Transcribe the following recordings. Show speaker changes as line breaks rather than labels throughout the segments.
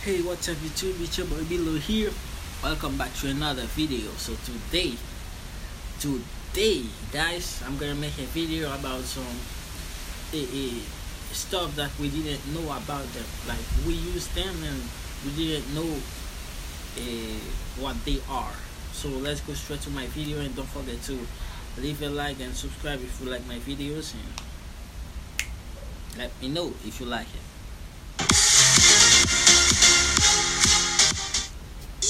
Hey, what's up YouTube? It's your boy Below here. Welcome back to another video. So today guys, I'm gonna make a video about some stuff that we didn't know about them. Like we use them and we didn't know what they are. So let's go straight to my video, and don't forget to leave a like and subscribe if you like my videos, and let me know if you like it.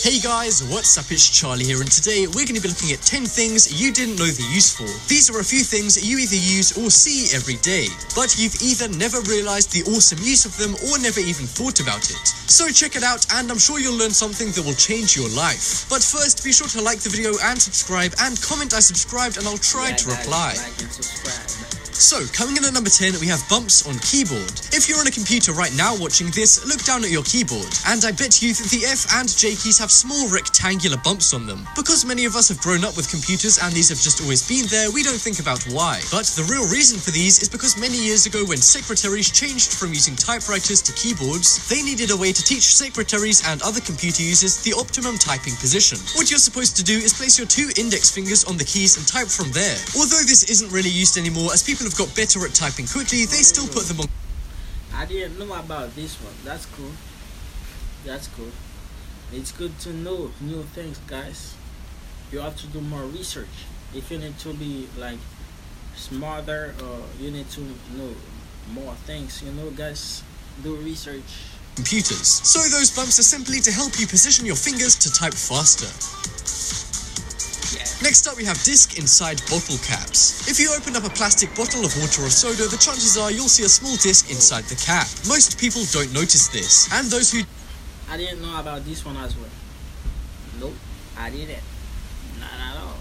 Hey guys, what's up? It's Charlie here, and today we're going to be looking at 10 things you didn't know the use for. These are a few things you either use or see every day, but you've either never realized the awesome use of them or never even thought about it. So check it out, and I'm sure you'll learn something that will change your life. But first, be sure to like the video and subscribe, and comment I subscribed, and I'll try to reply.
Like and subscribe.
So, coming in at number 10, we have bumps on keyboard. If you're on a computer right now watching this, look down at your keyboard, and I bet you that the F and J keys have small rectangular bumps on them. Because many of us have grown up with computers and these have just always been there, we don't think about why. But the real reason for these is because many years ago, when secretaries changed from using typewriters to keyboards, they needed a way to teach secretaries and other computer users the optimum typing position. What you're supposed to do is place your 2 index fingers on the keys and type from there. Although this isn't really used anymore, as people have got better at typing quickly, they still put them on.
I didn't know about this one. That's cool. That's cool. It's good to know new things, guys. You have to do more research. If you need to be like smarter, or you need to know more things, guys, do research.
Computers. So those bumps are simply to help you position your fingers to type faster. Next up, we have disc inside bottle caps. If you open up a plastic bottle of water or soda, the chances are you'll see a small disc inside the cap. Most people don't notice this, and those who...
I didn't know about this one as well. Nope, I didn't. Not at all.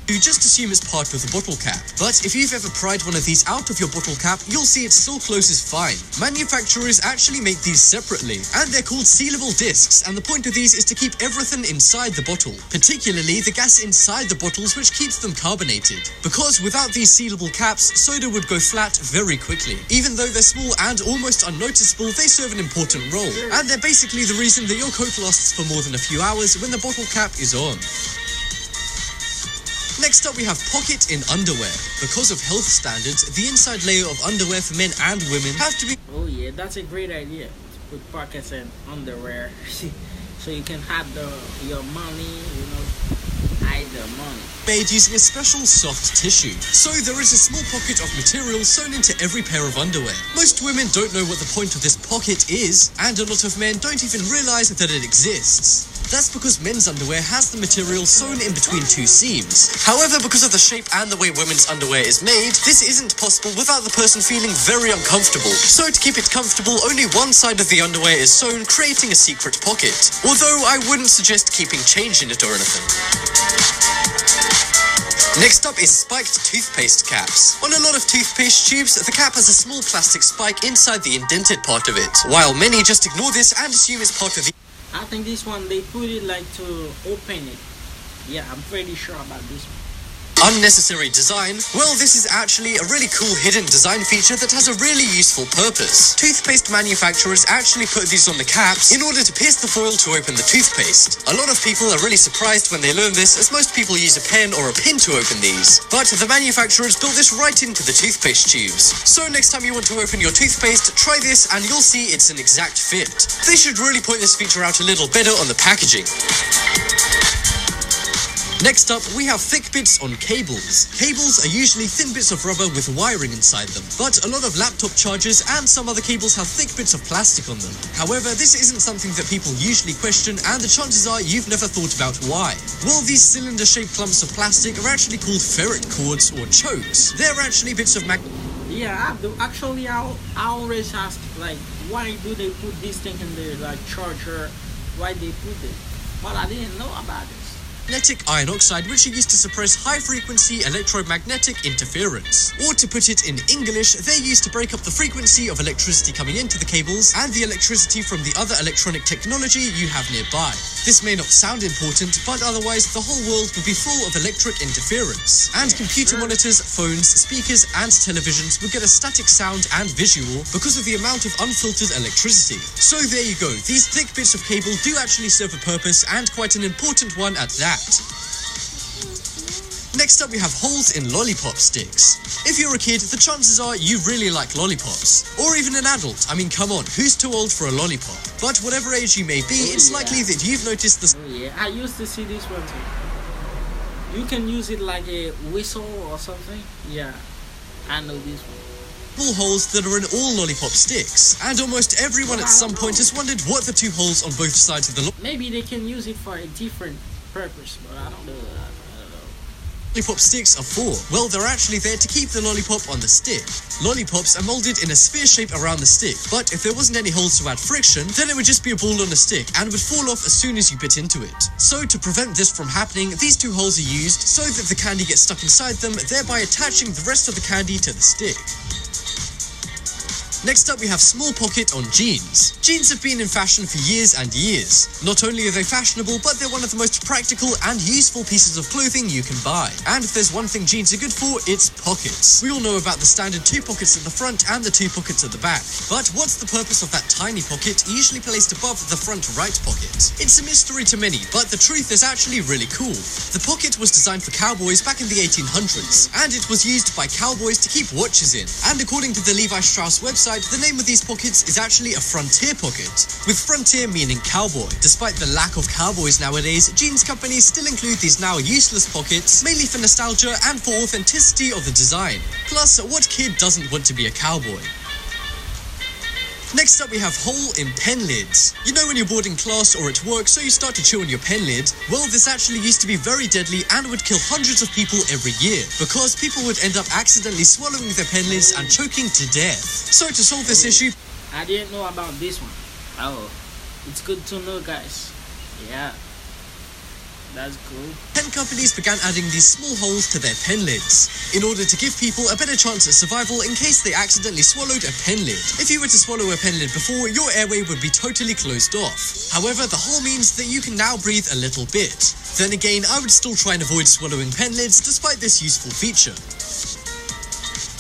You just assume it's part of the bottle cap. But if you've ever pried one of these out of your bottle cap, you'll see it still closes fine. Manufacturers actually make these separately, and they're called sealable discs, and the point of these is to keep everything inside the bottle, particularly the gas inside the bottles, which keeps them carbonated. Because without these sealable caps, soda would go flat very quickly. Even though they're small and almost unnoticeable, they serve an important role, and they're basically the reason that your Coke lasts for more than a few hours when the bottle cap is on. Next up, we have pocket in underwear. Because of health standards, the inside layer of underwear for men and women have to be...
Oh yeah, that's a great idea. To put pockets in underwear so you can hide your money, hide the money.
Made using a special soft tissue. So there is a small pocket of material sewn into every pair of underwear. Most women don't know what the point of this pocket is, and a lot of men don't even realize that it exists. That's because men's underwear has the material sewn in between 2 seams. However, because of the shape and the way women's underwear is made, this isn't possible without the person feeling very uncomfortable. So to keep it comfortable, only one side of the underwear is sewn, creating a secret pocket. Although I wouldn't suggest keeping change in it or anything. Next up is spiked toothpaste caps. On a lot of toothpaste tubes, the cap has a small plastic spike inside the indented part of it, while many just ignore this and assume it's part of the...
I think this one, they put it like to open it. Yeah, I'm pretty sure about this one.
Unnecessary design? Well, this is actually a really cool hidden design feature that has a really useful purpose. Toothpaste manufacturers actually put these on the caps in order to pierce the foil to open the toothpaste. A lot of people are really surprised when they learn this, as most people use a pen or a pin to open these. But the manufacturers built this right into the toothpaste tubes. So next time you want to open your toothpaste, try this and you'll see it's an exact fit. They should really point this feature out a little better on the packaging. Next up, we have thick bits on cables. Cables are usually thin bits of rubber with wiring inside them, but a lot of laptop chargers and some other cables have thick bits of plastic on them. However, this isn't something that people usually question, and the chances are you've never thought about why. Well, these cylinder-shaped clumps of plastic are actually called ferrite cords or chokes. They're actually bits of
Yeah, actually, I always ask, like, why do they put this thing in the charger? Why they put it? But I didn't know about this.
magnetic iron oxide, which are used to suppress high-frequency electromagnetic interference. Or to put it in English, they're used to break up the frequency of electricity coming into the cables and the electricity from the other electronic technology you have nearby. This may not sound important, but otherwise the whole world would be full of electric interference. And computer monitors, phones, speakers, and televisions would get a static sound and visual because of the amount of unfiltered electricity. So there you go, these thick bits of cable do actually serve a purpose, and quite an important one at that. Next up we have holes in lollipop sticks. If you're a kid, the chances are you really like lollipops. Or even an adult, I mean come on, who's too old for a lollipop? But whatever age you may be, it's likely that you've noticed this.
Oh yeah, I used to see this one too. You can use it like a whistle or something. Yeah, I know this one.
Small holes that are in all lollipop sticks. And almost everyone at some point has wondered what the two holes on both sides of the
maybe they can use it for a different purpose, but I don't know.
lollipop sticks are for. Well, they're actually there to keep the lollipop on the stick. Lollipops are molded in a sphere shape around the stick, but if there wasn't any holes to add friction, then it would just be a ball on a stick and would fall off as soon as you bit into it. So to prevent this from happening, these two holes are used so that the candy gets stuck inside them, thereby attaching the rest of the candy to the stick. Next up we have small pocket on jeans. Jeans have been in fashion for years and years. Not only are they fashionable, but they're one of the most practical and useful pieces of clothing you can buy. And if there's one thing jeans are good for, it's pockets. We all know about the standard 2 pockets at the front and the 2 pockets at the back. But what's the purpose of that tiny pocket, usually placed above the front right pocket? It's a mystery to many, but the truth is actually really cool. The pocket was designed for cowboys back in the 1800s, and it was used by cowboys to keep watches in. And according to the Levi Strauss website, the name of these pockets is actually a frontier pocket, with frontier meaning cowboy. Despite the lack of cowboys nowadays, jeans companies still include these now useless pockets, mainly for nostalgia and for authenticity of the design. Plus, what kid doesn't want to be a cowboy? Next up we have hole in pen lids. You know when you're bored in class or at work, so you start to chew on your pen lid? Well, this actually used to be very deadly and would kill hundreds of people every year, because people would end up accidentally swallowing their pen lids and choking to death. So to solve this issue,
I didn't know about this one. Oh, it's good to know, guys. Yeah, that's cool.
Pen companies began adding these small holes to their pen lids in order to give people a better chance at survival in case they accidentally swallowed a pen lid. If you were to swallow a pen lid before, your airway would be totally closed off. However, the hole means that you can now breathe a little bit. Then again, I would still try and avoid swallowing pen lids despite this useful feature.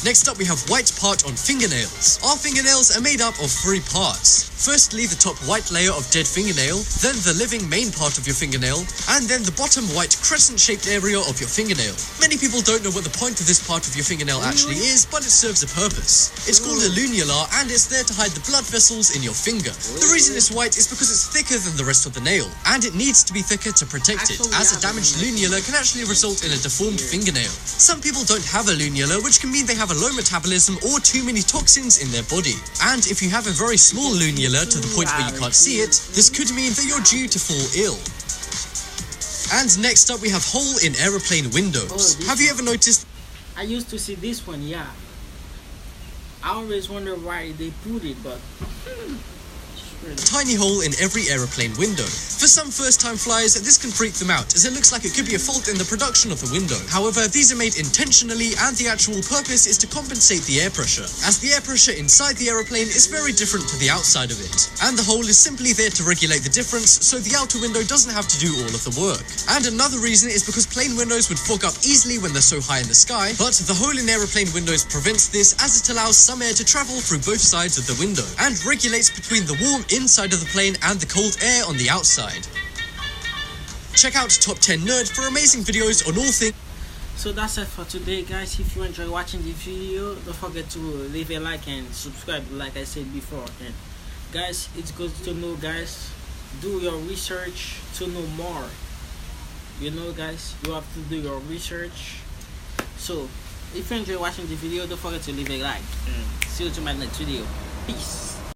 Next up we have white part on fingernails. Our fingernails are made up of 3 parts. Firstly, the top white layer of dead fingernail, then the living main part of your fingernail, and then the bottom white crescent-shaped area of your fingernail. Many people don't know what the point of this part of your fingernail actually is, but it serves a purpose. It's called a lunula, and it's there to hide the blood vessels in your finger. The reason it's white is because it's thicker than the rest of the nail, and it needs to be thicker to protect it, as a damaged lunula can actually result in a deformed fingernail. Some people don't have a lunula, which can mean they have a low metabolism or too many toxins in their body. And if you have a very small lunula to the point where you can't see it, this could mean that you're due to fall ill. And next up we have hole in aeroplane windows. Have you ever noticed?
I used to see this one, yeah. I always wonder why they put it, but
a tiny hole in every aeroplane window. For some first-time flyers, this can freak them out, as it looks like it could be a fault in the production of the window. However, these are made intentionally, and the actual purpose is to compensate the air pressure, as the air pressure inside the aeroplane is very different to the outside of it. And the hole is simply there to regulate the difference, so the outer window doesn't have to do all of the work. And another reason is because plane windows would fog up easily when they're so high in the sky, but the hole in aeroplane windows prevents this, as it allows some air to travel through both sides of the window, and regulates between the warm inside of the plane and the cold air on the outside. Check out Top 10 Nerd for amazing videos on all things.
So that's it for today, guys. If you enjoy watching the video, don't forget to leave a like and subscribe like I said before. And guys, it's good to know, guys, do your research to know more. You know, guys, you have to do your research. So if you enjoy watching the video, don't forget to leave a like, and see you to my next video. Peace.